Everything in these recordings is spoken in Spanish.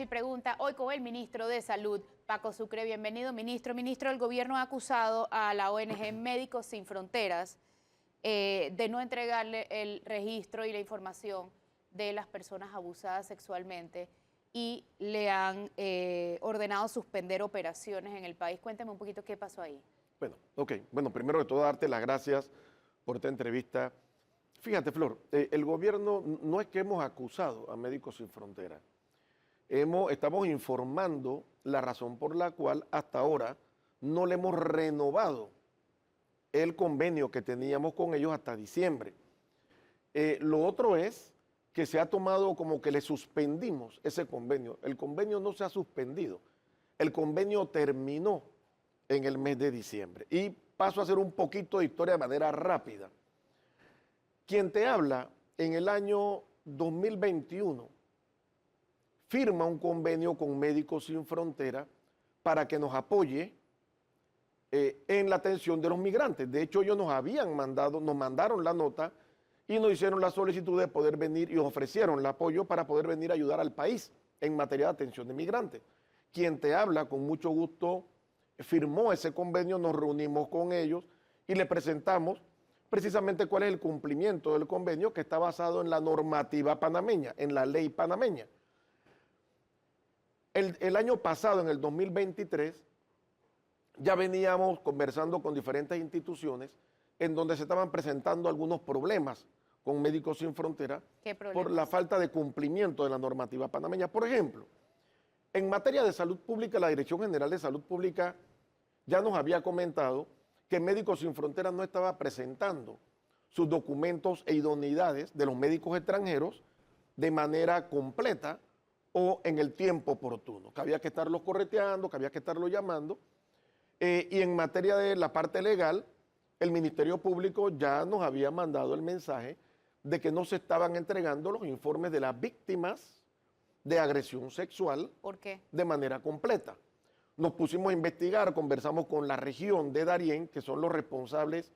y pregunta hoy con el ministro de Salud, Paco Sucre. Bienvenido, ministro. Ministro, el gobierno ha acusado a la ONG Médicos Sin Fronteras de no entregarle el registro y la información de las personas abusadas sexualmente y le han ordenado suspender operaciones en el país. Cuéntame un poquito qué pasó ahí. Bueno, primero de todo darte las gracias por esta entrevista. Fíjate, Flor, el gobierno no es que hemos acusado a Médicos Sin Fronteras. Estamos informando la razón por la cual hasta ahora no le hemos renovado el convenio que teníamos con ellos hasta diciembre. Lo otro es que se ha tomado como que le suspendimos ese convenio. El convenio no se ha suspendido. El convenio terminó en el mes de diciembre. Y paso a hacer un poquito de historia de manera rápida. Quien te habla en el año 2021 firma un convenio con Médicos Sin Fronteras para que nos apoye en la atención de los migrantes. De hecho, ellos nos mandaron la nota y nos hicieron la solicitud de poder venir y nos ofrecieron el apoyo para poder venir a ayudar al país en materia de atención de migrantes. Quien te habla, con mucho gusto, firmó ese convenio, nos reunimos con ellos y le presentamos precisamente cuál es el cumplimiento del convenio, que está basado en la normativa panameña, en la ley panameña. El año pasado, en el 2023, ya veníamos conversando con diferentes instituciones en donde se estaban presentando algunos problemas con Médicos Sin Fronteras por la falta de cumplimiento de la normativa panameña. Por ejemplo, en materia de salud pública, la Dirección General de Salud Pública ya nos había comentado que Médicos Sin Fronteras no estaba presentando sus documentos e idoneidades de los médicos extranjeros de manera completa o en el tiempo oportuno, que había que estarlos correteando, que había que estarlos llamando. Y en materia de la parte legal, el Ministerio Público ya nos había mandado el mensaje de que no se estaban entregando los informes de las víctimas de agresión sexual. ¿Por qué? De manera completa. Nos pusimos a investigar, conversamos con la región de Darién, que son los responsables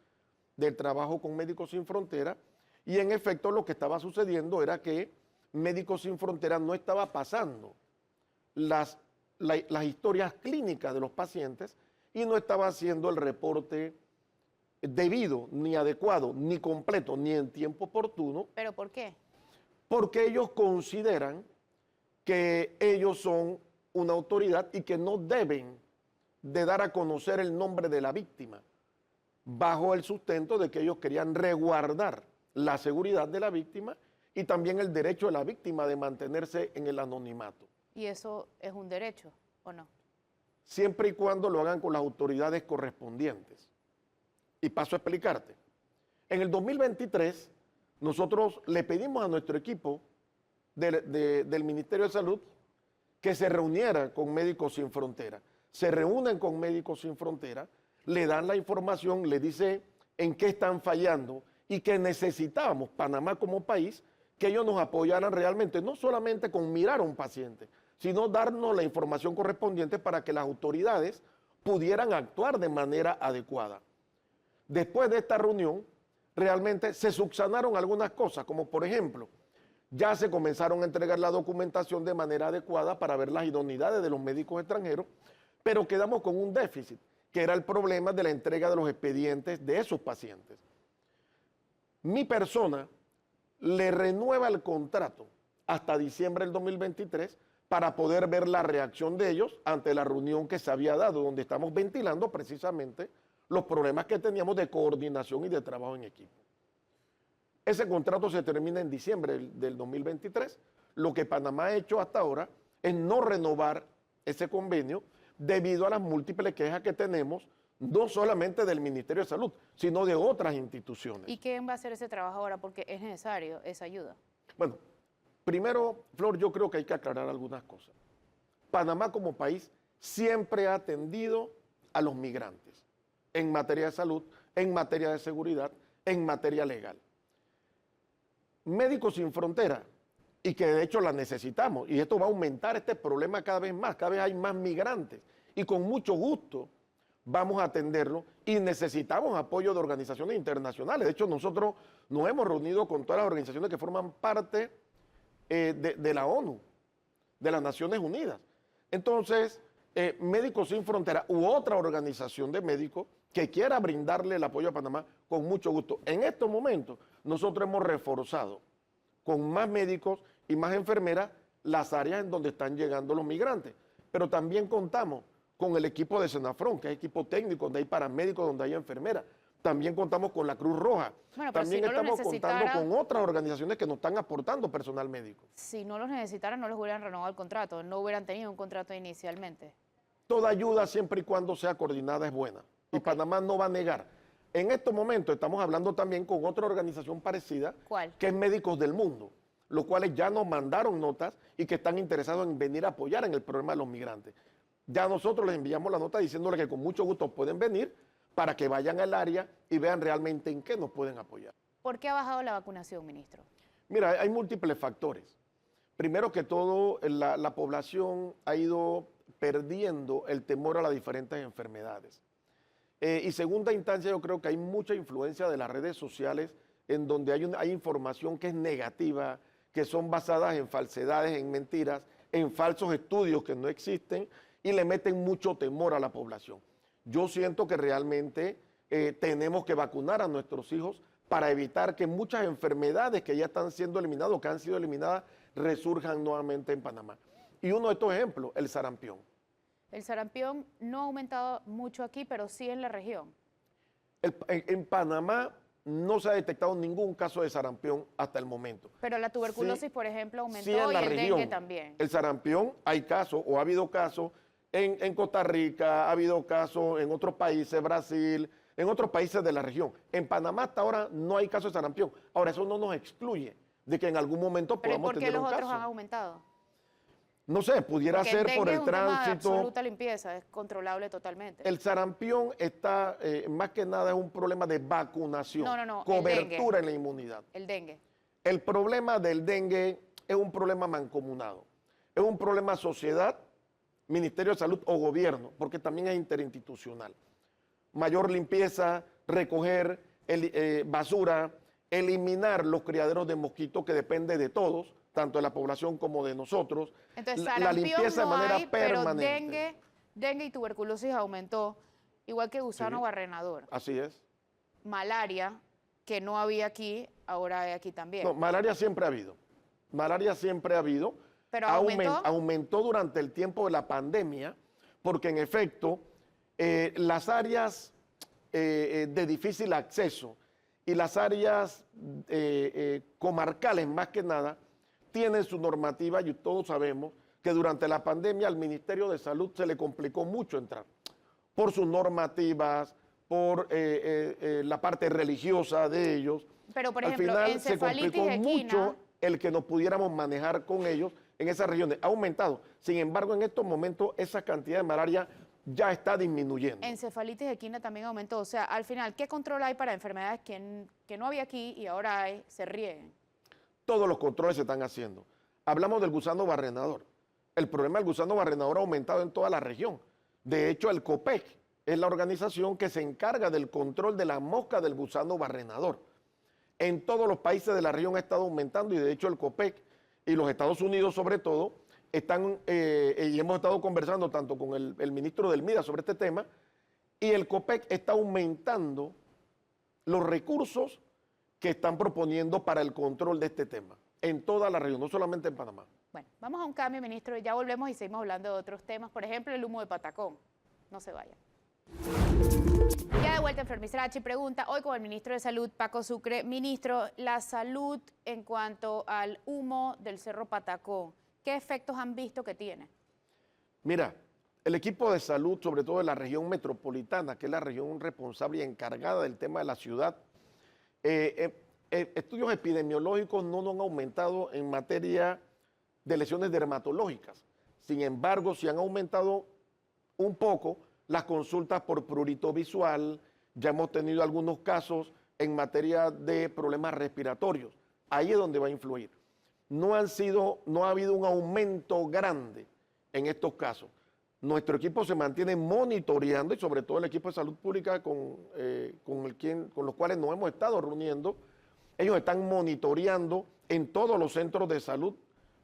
del trabajo con Médicos Sin Fronteras, y en efecto lo que estaba sucediendo era que Médicos Sin Fronteras no estaba pasando las historias clínicas de los pacientes y no estaba haciendo el reporte debido, ni adecuado, ni completo, ni en tiempo oportuno. ¿Pero por qué? Porque ellos consideran que ellos son una autoridad y que no deben de dar a conocer el nombre de la víctima, bajo el sustento de que ellos querían resguardar la seguridad de la víctima y también el derecho de la víctima de mantenerse en el anonimato. ¿Y eso es un derecho o no? Siempre y cuando lo hagan con las autoridades correspondientes. Y paso a explicarte. En el 2023, nosotros le pedimos a nuestro equipo del Ministerio de Salud que se reuniera con Médicos Sin Fronteras. Se reúnen con Médicos Sin Fronteras, le dan la información, le dice en qué están fallando y que necesitábamos, Panamá como país, que ellos nos apoyaran realmente, no solamente con mirar a un paciente, sino darnos la información correspondiente para que las autoridades pudieran actuar de manera adecuada. Después de esta reunión, realmente se subsanaron algunas cosas, como por ejemplo, ya se comenzaron a entregar la documentación de manera adecuada para ver las idoneidades de los médicos extranjeros, pero quedamos con un déficit, que era el problema de la entrega de los expedientes de esos pacientes. Mi persona le renueva el contrato hasta diciembre del 2023 para poder ver la reacción de ellos ante la reunión que se había dado, donde estamos ventilando precisamente los problemas que teníamos de coordinación y de trabajo en equipo. Ese contrato se termina en diciembre del 2023. Lo que Panamá ha hecho hasta ahora es no renovar ese convenio debido a las múltiples quejas que tenemos, no solamente del Ministerio de Salud, sino de otras instituciones. ¿Y quién va a hacer ese trabajo ahora? Porque es necesario esa ayuda. Bueno, primero, Flor, yo creo que hay que aclarar algunas cosas. Panamá como país siempre ha atendido a los migrantes en materia de salud, en materia de seguridad, en materia legal. Médicos Sin Fronteras, y que de hecho la necesitamos, y esto va a aumentar este problema cada vez más, cada vez hay más migrantes, y con mucho gusto vamos a atenderlo, y necesitamos apoyo de organizaciones internacionales. De hecho, nosotros nos hemos reunido con todas las organizaciones que forman parte de la ONU, de las Naciones Unidas. Entonces, Médicos Sin Fronteras u otra organización de médicos que quiera brindarle el apoyo a Panamá, con mucho gusto. En estos momentos, nosotros hemos reforzado con más médicos y más enfermeras las áreas en donde están llegando los migrantes. Pero también contamos con el equipo de Senafrón, que es equipo técnico, donde hay paramédicos, donde hay enfermeras. También contamos con la Cruz Roja. Bueno, también si no estamos contando con otras organizaciones que nos están aportando personal médico. Si no los necesitaran, no les hubieran renovado el contrato, no hubieran tenido un contrato inicialmente. Toda ayuda, siempre y cuando sea coordinada, es buena. Y Panamá no va a negar. En estos momentos estamos hablando también con otra organización parecida, ¿Cuál? Que es Médicos del Mundo, los cuales ya nos mandaron notas y que están interesados en venir a apoyar en el problema de los migrantes. Ya nosotros les enviamos la nota diciéndoles que con mucho gusto pueden venir para que vayan al área y vean realmente en qué nos pueden apoyar. ¿Por qué ha bajado la vacunación, ministro? Mira, hay múltiples factores. Primero que todo, la población ha ido perdiendo el temor a las diferentes enfermedades. Y segunda instancia, yo creo que hay mucha influencia de las redes sociales en donde hay información que es negativa, que son basadas en falsedades, en mentiras, en falsos estudios que no existen y le meten mucho temor a la población. Yo siento que realmente tenemos que vacunar a nuestros hijos para evitar que muchas enfermedades que ya están siendo eliminadas o que han sido eliminadas resurjan nuevamente en Panamá. Y uno de estos ejemplos, el sarampión. El sarampión no ha aumentado mucho aquí, pero sí en la región. En Panamá no se ha detectado ningún caso de sarampión hasta el momento. Pero la tuberculosis, por ejemplo, aumentó sí, en la y el región, dengue también. El sarampión, hay casos o ha habido casos en Costa Rica, ha habido casos en otros países, Brasil, en otros países de la región. En Panamá hasta ahora no hay casos de sarampión. Ahora, eso no nos excluye de que en algún momento ¿Pero podamos por qué tener los un otros han caso. aumentado? No sé, pudiera Porque ser el por dengue el es un tema de tránsito. absoluta limpieza, es controlable totalmente. El sarampión está, más que nada, es un problema de vacunación, No, cobertura en la inmunidad. El dengue. El problema del dengue es un problema mancomunado, es un problema sociedad, Ministerio de Salud o gobierno, porque también es interinstitucional. Mayor limpieza, recoger basura, eliminar los criaderos de mosquitos que depende de todos, tanto de la población como de nosotros. Entonces, la limpieza no de manera hay, permanente. pero dengue y tuberculosis aumentó, igual que gusano Sí. barrenador. Así es. Malaria, que no había aquí, ahora hay aquí también. No, malaria siempre ha habido. Malaria siempre ha habido. ¿Pero aumentó? Aumentó durante el tiempo de la pandemia, porque en efecto, las áreas de difícil acceso y las áreas comarcales, más que nada, tienen su normativa y todos sabemos que durante la pandemia al Ministerio de Salud se le complicó mucho entrar por sus normativas, por la parte religiosa de ellos. Pero, por Al ejemplo, final se encefalitis complicó equina, mucho el que nos pudiéramos manejar con ellos en esas regiones. Ha aumentado. Sin embargo, en estos momentos esa cantidad de malaria ya está disminuyendo. encefalitis equina también aumentó. O sea, al final, ¿qué control hay para enfermedades que no había aquí y ahora hay, se rieguen? Todos los controles se están haciendo. Hablamos del gusano barrenador. El problema del gusano barrenador ha aumentado en toda la región. De hecho, el COPEC es la organización que se encarga del control de la mosca del gusano barrenador. En todos los países de la región ha estado aumentando y de hecho el COPEC y los Estados Unidos sobre todo están, y hemos estado conversando tanto con el ministro del MIDA sobre este tema, y el COPEC está aumentando los recursos que están proponiendo para el control de este tema en toda la región, no solamente en Panamá. Bueno, vamos a un cambio, ministro, y ya volvemos y seguimos hablando de otros temas. Por ejemplo, el humo de Patacón. No se vayan. Ya de vuelta en Fermisrachi pregunta, hoy con el ministro de Salud, Paco Sucre. Ministro, la salud en cuanto al humo del Cerro Patacón, ¿qué efectos han visto que tiene? Mira, el equipo de salud, sobre todo de la región metropolitana, que es la región responsable y encargada del tema de la ciudad, estudios epidemiológicos no nos han aumentado en materia de lesiones dermatológicas. Sin embargo, sí han aumentado un poco las consultas por prurito visual, ya hemos tenido algunos casos en materia de problemas respiratorios. Ahí es donde va a influir. No ha habido un aumento grande en estos casos. Nuestro equipo se mantiene monitoreando y sobre todo el equipo de salud pública con los cuales nos hemos estado reuniendo. Ellos están monitoreando en todos los centros de salud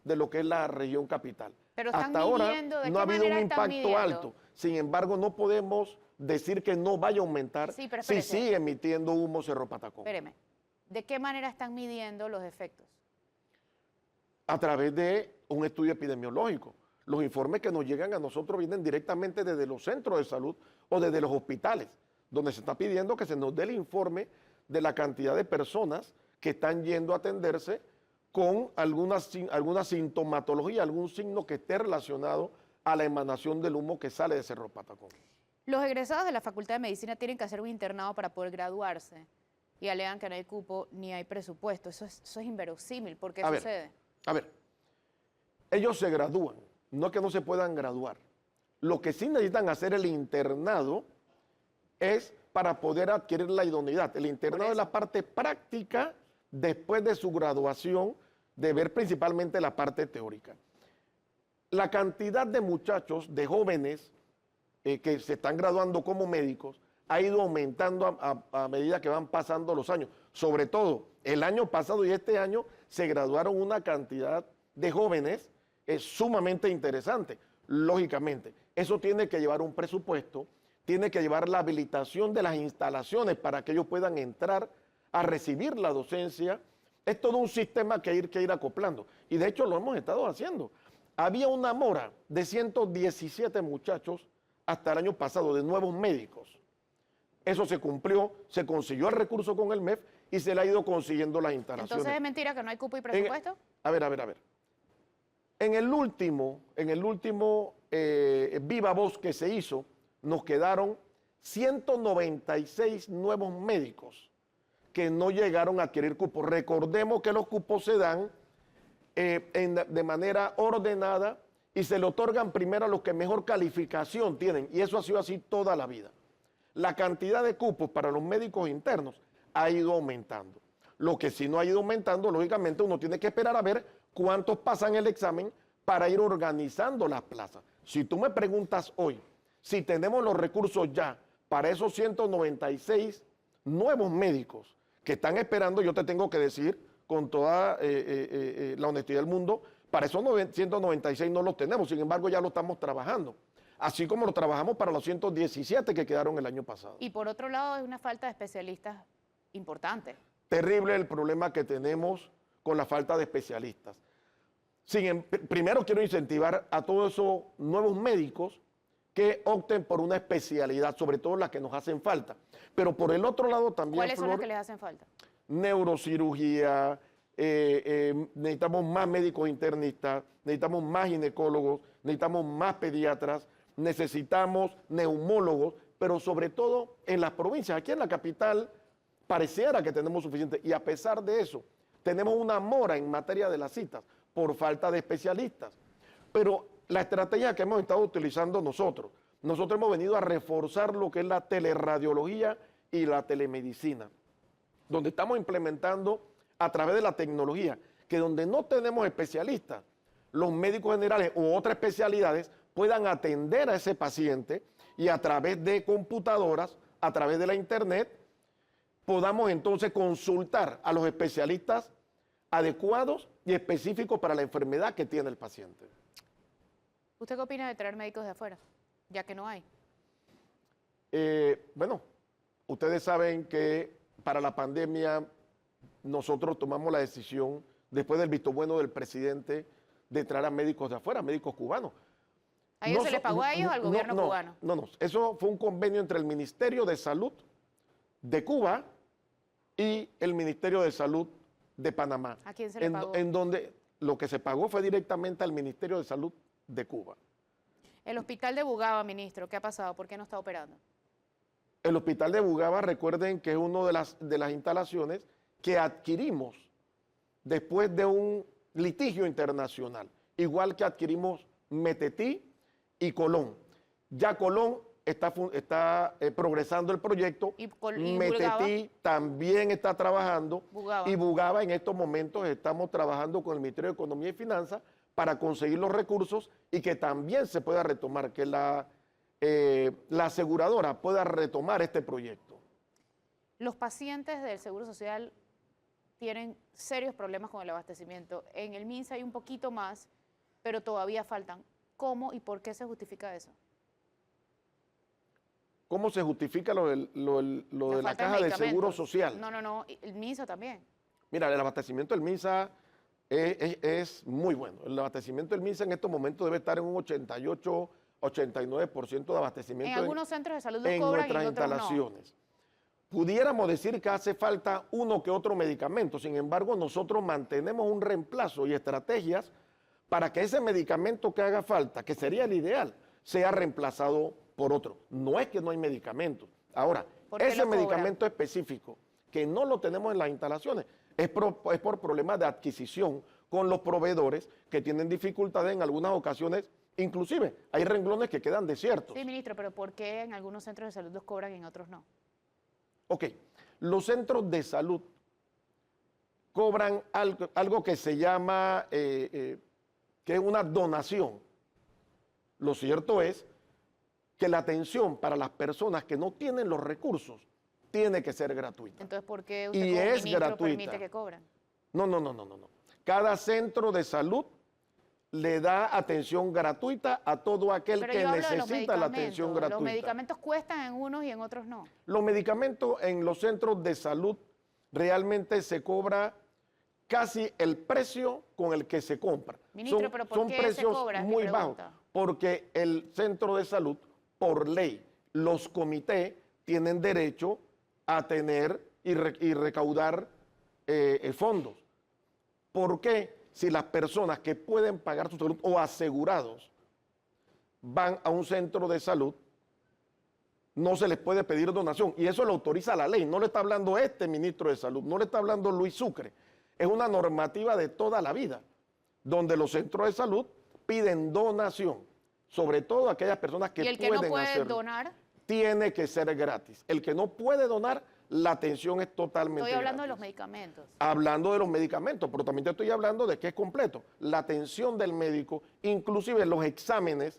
de lo que es la región capital. Pero están hasta ahora midiendo, ¿de no ha qué habido un manera están impacto midiendo? alto. Sin embargo, no podemos decir que no vaya a aumentar Sí, pero si espérese. sigue emitiendo humo Cerro Patacón. Espéreme. ¿De qué manera están midiendo los efectos? A través de un estudio epidemiológico. Los informes que nos llegan a nosotros vienen directamente desde los centros de salud o desde los hospitales, donde se está pidiendo que se nos dé el informe de la cantidad de personas que están yendo a atenderse con alguna sintomatología, algún signo que esté relacionado a la emanación del humo que sale de Cerro Patacón. Los egresados de la Facultad de Medicina tienen que hacer un internado para poder graduarse y alegan que no hay cupo ni hay presupuesto. Eso es inverosímil. ¿Por qué sucede? A ver, ellos se gradúan, no es que no se puedan graduar. Lo que sí necesitan hacer el internado es para poder adquirir la idoneidad. El internado es la parte práctica después de su graduación, de ver principalmente la parte teórica. La cantidad de muchachos, de jóvenes que se están graduando como médicos, ha ido aumentando a medida que van pasando los años. Sobre todo, el año pasado y este año se graduaron una cantidad de jóvenes sumamente interesante. Lógicamente, eso tiene que llevar un presupuesto, tiene que llevar la habilitación de las instalaciones para que ellos puedan entrar a recibir la docencia. Es todo un sistema que hay que ir acoplando. Y de hecho lo hemos estado haciendo. Había una mora de 117 muchachos hasta el año pasado, de nuevos médicos. Eso se cumplió, se consiguió el recurso con el MEF y se le ha ido consiguiendo las instalaciones. Entonces es mentira que no hay cupo y presupuesto. A ver. En el último Viva Voz que se hizo, nos quedaron 196 nuevos médicos que no llegaron a adquirir cupos. Recordemos que los cupos se dan de manera ordenada y se le otorgan primero a los que mejor calificación tienen, y eso ha sido así toda la vida. La cantidad de cupos para los médicos internos ha ido aumentando. Lo que sí no ha ido aumentando, lógicamente uno tiene que esperar a ver cuántos pasan el examen para ir organizando las plazas. Si tú me preguntas hoy si tenemos los recursos ya para esos 196 nuevos médicos que están esperando, yo te tengo que decir con toda la honestidad del mundo, para esos 196 no los tenemos, sin embargo ya lo estamos trabajando. Así como lo trabajamos para los 117 que quedaron el año pasado. Y por otro lado, hay una falta de especialistas importante. Terrible el problema que tenemos con la falta de especialistas. Primero quiero incentivar a todos esos nuevos médicos que opten por una especialidad, sobre todo las que nos hacen falta. Pero por el otro lado también, ¿Cuáles son las Flor, que les hacen falta? neurocirugía, necesitamos más médicos internistas, necesitamos más ginecólogos, necesitamos más pediatras, necesitamos neumólogos, pero sobre todo en las provincias. Aquí en la capital pareciera que tenemos suficiente y a pesar de eso tenemos una mora en materia de las citas por falta de especialistas. Pero la estrategia que hemos estado utilizando nosotros hemos venido a reforzar lo que es la teleradiología y la telemedicina, donde estamos implementando a través de la tecnología, que donde no tenemos especialistas, los médicos generales u otras especialidades puedan atender a ese paciente y a través de computadoras, a través de la internet, podamos entonces consultar a los especialistas adecuados y específicos para la enfermedad que tiene el paciente. ¿Usted qué opina de traer médicos de afuera, ya que no hay? Bueno, ustedes saben que para la pandemia nosotros tomamos la decisión, después del visto bueno del presidente, de traer a médicos de afuera, médicos cubanos. ¿A ellos se les pagó a ellos o al gobierno cubano? No, eso fue un convenio entre el Ministerio de Salud de Cuba y el Ministerio de Salud de Panamá. ¿A quién se le pagó? En donde lo que se pagó fue directamente al Ministerio de Salud de Cuba. El hospital de Bugaba, ministro, ¿qué ha pasado? ¿Por qué no está operando? El hospital de Bugaba, recuerden que es una de las instalaciones que adquirimos después de un litigio internacional, igual que adquirimos Metetí y Colón. Ya Colón está progresando el proyecto, ¿Y Metetí también está trabajando Bugaba. y Bugaba en estos momentos estamos trabajando con el Ministerio de Economía y Finanzas para conseguir los recursos y que también se pueda retomar, que la aseguradora pueda retomar este proyecto. Los pacientes del Seguro Social tienen serios problemas con el abastecimiento. En el MINSA hay un poquito más, pero todavía faltan. ¿Cómo y por qué se justifica eso? ¿Cómo se justifica lo de la falta caja de medicamentos. seguro social? No, el MINSA también. Mira, el abastecimiento del MINSA es muy bueno. El abastecimiento del MINSA en estos momentos debe estar en un 88, 89% de abastecimiento En algunos centros de salud lo en cobran y nuestras en otros no. instalaciones. Pudiéramos decir que hace falta uno que otro medicamento, sin embargo, nosotros mantenemos un reemplazo y estrategias para que ese medicamento que haga falta, que sería el ideal, sea reemplazado por otro. No es que no hay medicamentos. Ahora, ¿Por qué ese lo cobran? medicamento específico que no lo tenemos en las instalaciones es por problemas de adquisición con los proveedores que tienen dificultades en algunas ocasiones. Inclusive, hay renglones que quedan desiertos. Sí, ministro, pero ¿por qué en algunos centros de salud los cobran y en otros no? Ok, los centros de salud cobran algo que se llama, que es una donación. Lo cierto es que la atención para las personas que no tienen los recursos tiene que ser gratuita. Entonces, ¿por qué usted Y como es ministro gratuita. permite que cobran? No. Cada centro de salud le da atención gratuita a todo aquel Pero que yo hablo de los necesita la atención medicamentos. gratuita. Los medicamentos cuestan en unos y en otros no. Los medicamentos en los centros de salud realmente se cobra casi el precio con el que se compra. Ministro, pero ¿por son qué se precios cobra? Es mi muy bajos, pregunta. porque el centro de salud, por ley, los comités tienen derecho a tener y recaudar fondos. ¿Por qué? Si las personas que pueden pagar su salud o asegurados van a un centro de salud, no se les puede pedir donación. Y eso lo autoriza la ley. No le está hablando este ministro de salud, no le está hablando Luis Sucre. Es una normativa de toda la vida, donde los centros de salud piden donación, sobre todo aquellas personas que ¿Y el que pueden no puede hacerlo. donar? Tiene que ser gratis. El que no puede donar, la atención es totalmente Estoy hablando de los gratis. medicamentos. Hablando de los medicamentos, pero también te estoy hablando de que es completo. La atención del médico, inclusive los exámenes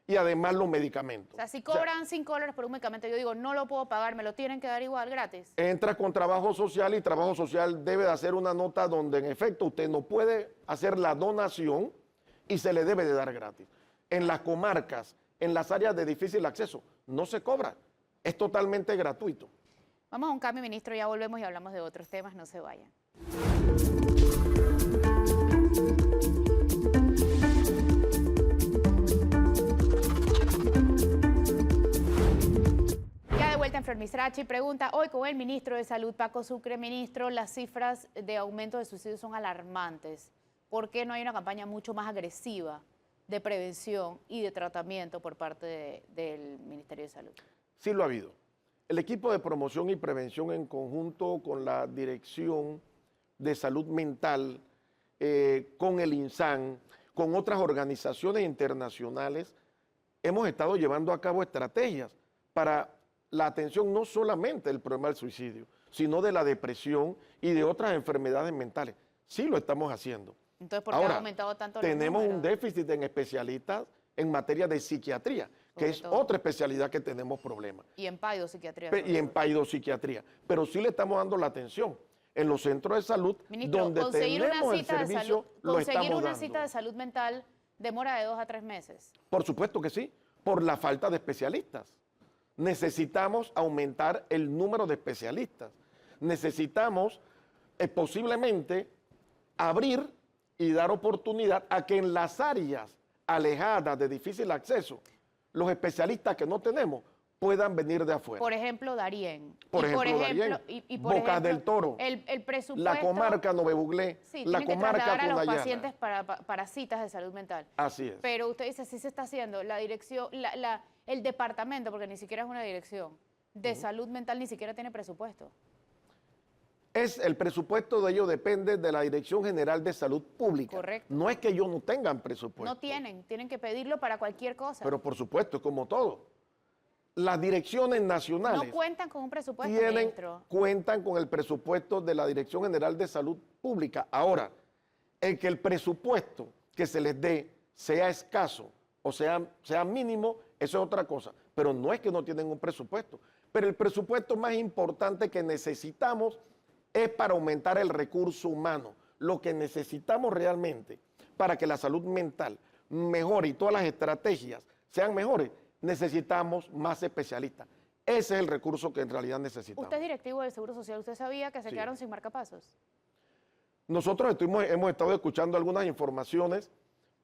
y además los medicamentos. O sea, si cobran $5 por un medicamento, yo digo, no lo puedo pagar, me lo tienen que dar igual, gratis. Entra con trabajo social y trabajo social debe de hacer una nota donde en efecto usted no puede hacer la donación y se le debe de dar gratis. En las comarcas, en las áreas de difícil acceso, no se cobra, es totalmente gratuito. Vamos a un cambio, ministro, ya volvemos y hablamos de otros temas, no se vayan. Ya de vuelta en Flor Misrachi, pregunta, hoy con el ministro de Salud, Paco Sucre, ministro, las cifras de aumento de suicidios son alarmantes. ¿Por qué no hay una campaña mucho más agresiva de prevención y de tratamiento por parte del Ministerio de Salud? Sí lo ha habido. El equipo de promoción y prevención en conjunto con la Dirección de Salud Mental, con el INSAN, con otras organizaciones internacionales, hemos estado llevando a cabo estrategias para la atención no solamente del problema del suicidio, sino de la depresión y de otras enfermedades mentales. Sí lo estamos haciendo. Entonces, ¿por qué Ahora, ha aumentado tanto los tenemos un números? déficit en especialistas en materia de psiquiatría, que es otra especialidad que tenemos problemas. Y en paidopsiquiatría. Y en paidopsiquiatría. Pero sí le estamos dando la atención. En los centros de salud, Ministro, donde conseguir tenemos una el cita de servicio, salud, lo conseguir estamos una dando. cita de salud mental demora de 2 a 3 meses. Por supuesto que sí, por la falta de especialistas. Necesitamos aumentar el número de especialistas. Necesitamos posiblemente abrir y dar oportunidad a que en las áreas alejadas de difícil acceso, los especialistas que no tenemos puedan venir de afuera. Por ejemplo, Darién. Por ejemplo, Darién, Bocas del Toro, el presupuesto. la comarca Nove Buglé, Sí, la tienen que comarca trasladar a los Cunayana. pacientes para citas de salud mental. Así es. Pero usted dice, sí se está haciendo. La dirección, el departamento, porque ni siquiera es una dirección, de salud mental ni siquiera tiene presupuesto. El presupuesto de ellos depende de la Dirección General de Salud Pública. Correcto. No es que ellos no tengan presupuesto. No tienen que pedirlo para cualquier cosa. Pero por supuesto, es como todo. Las direcciones nacionales No cuentan con un presupuesto, ministro. cuentan con el presupuesto de la Dirección General de Salud Pública. Ahora, el que el presupuesto que se les dé sea escaso o sea mínimo, eso es otra cosa. Pero no es que no tienen un presupuesto. Pero el presupuesto más importante que necesitamos es para aumentar el recurso humano. Lo que necesitamos realmente para que la salud mental mejore y todas las estrategias sean mejores, necesitamos más especialistas. Ese es el recurso que en realidad necesitamos. Usted es directivo del Seguro Social, ¿usted sabía que se Sí. quedaron sin marcapasos? Nosotros hemos estado escuchando algunas informaciones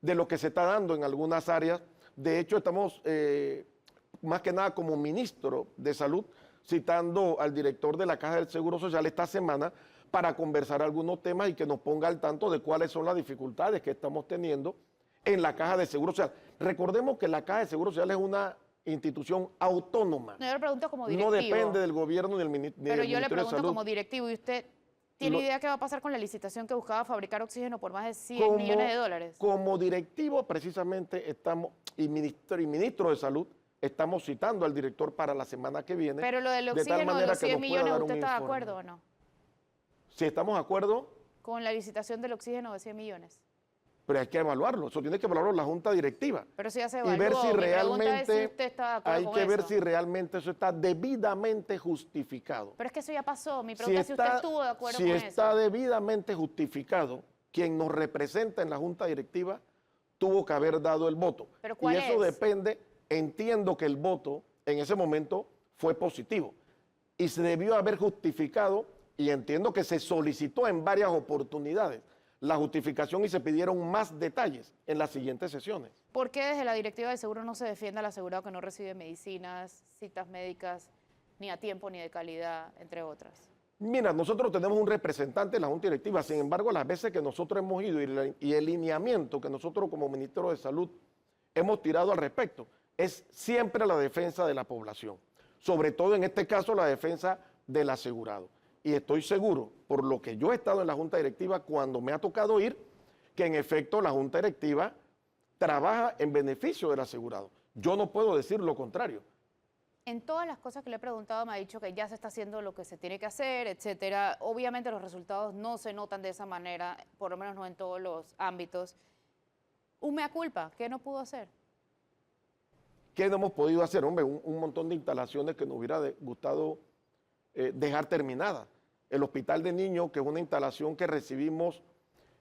de lo que se está dando en algunas áreas. De hecho, estamos más que nada como ministro de Salud citando al director de la Caja del Seguro Social esta semana para conversar algunos temas y que nos ponga al tanto de cuáles son las dificultades que estamos teniendo en la Caja de Seguro Social. Recordemos que la Caja de Seguro Social es una institución autónoma. No, yo le pregunto como directivo. No depende del gobierno ni del Ministerio de Salud. Pero yo le pregunto como directivo, ¿y usted tiene idea qué va a pasar con la licitación que buscaba fabricar oxígeno por más de 100 millones de dólares? Como directivo, precisamente estamos, y ministro de Salud, estamos citando al director para la semana que viene. Pero lo del de tal oxígeno de manera los que 100 nos pueda millones, dar ¿usted un está de informe. acuerdo o no? Si estamos de acuerdo, Con la licitación del oxígeno de 100 millones. pero hay que evaluarlo. Eso tiene que evaluarlo la Junta Directiva. Pero si ya se Y evaluó, ver si mi pregunta es realmente si usted está de acuerdo hay con que ver eso. si realmente eso está debidamente justificado. Pero es que eso ya pasó. Mi pregunta es si usted estuvo de acuerdo si con está eso. debidamente justificado, quien nos representa en la Junta Directiva tuvo que haber dado el voto. ¿Pero cuál y eso es? depende, entiendo que el voto en ese momento fue positivo y se debió haber justificado, y entiendo que se solicitó en varias oportunidades la justificación y se pidieron más detalles en las siguientes sesiones. ¿Por qué desde la directiva del seguro no se defiende al asegurado que no recibe medicinas, citas médicas, ni a tiempo ni de calidad, entre otras? Mira, nosotros tenemos un representante en la Junta Directiva, sin embargo, las veces que nosotros hemos ido y el lineamiento que nosotros como Ministro de Salud hemos tirado al respecto es siempre la defensa de la población, sobre todo en este caso la defensa del asegurado. Y estoy seguro, por lo que yo he estado en la Junta Directiva cuando me ha tocado ir, que en efecto la Junta Directiva trabaja en beneficio del asegurado. Yo no puedo decir lo contrario. En todas las cosas que le he preguntado me ha dicho que ya se está haciendo lo que se tiene que hacer, etcétera. Obviamente los resultados no se notan de esa manera, por lo menos no en todos los ámbitos. Un mea culpa, ¿qué no pudo hacer? ¿Qué no hemos podido hacer? Hombre, un montón de instalaciones que nos hubiera gustado dejar terminada. El Hospital de Niños, que es una instalación que recibimos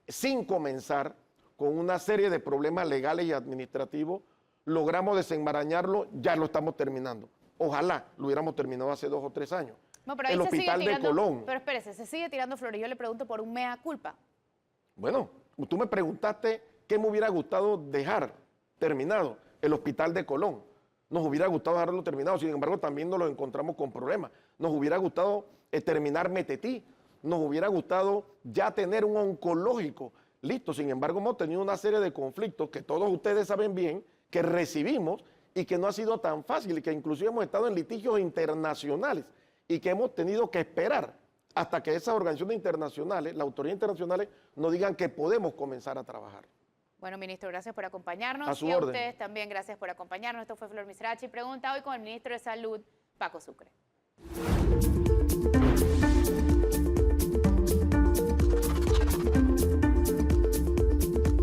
sin comenzar, con una serie de problemas legales y administrativos, logramos desenmarañarlo, ya lo estamos terminando. Ojalá lo hubiéramos terminado hace 2 o 3 años. No, pero ahí el se sigue Hospital de tirando, Colón. Pero espérese, se sigue tirando flores. Yo le pregunto por un mea culpa. Bueno, tú me preguntaste qué me hubiera gustado dejar terminado. El Hospital de Colón. Nos hubiera gustado dejarlo terminado, sin embargo también nos lo encontramos con problemas. Nos hubiera gustado terminar Metetí, nos hubiera gustado ya tener un oncológico listo, sin embargo hemos tenido una serie de conflictos que todos ustedes saben bien, que recibimos y que no ha sido tan fácil y que inclusive hemos estado en litigios internacionales y que hemos tenido que esperar hasta que esas organizaciones internacionales, las autoridades internacionales, nos digan que podemos comenzar a trabajar. Bueno, ministro, gracias por acompañarnos. A su y a orden. ustedes también, gracias por acompañarnos. Esto fue Flor Misrachi. Pregunta hoy con el ministro de Salud, Paco Sucre.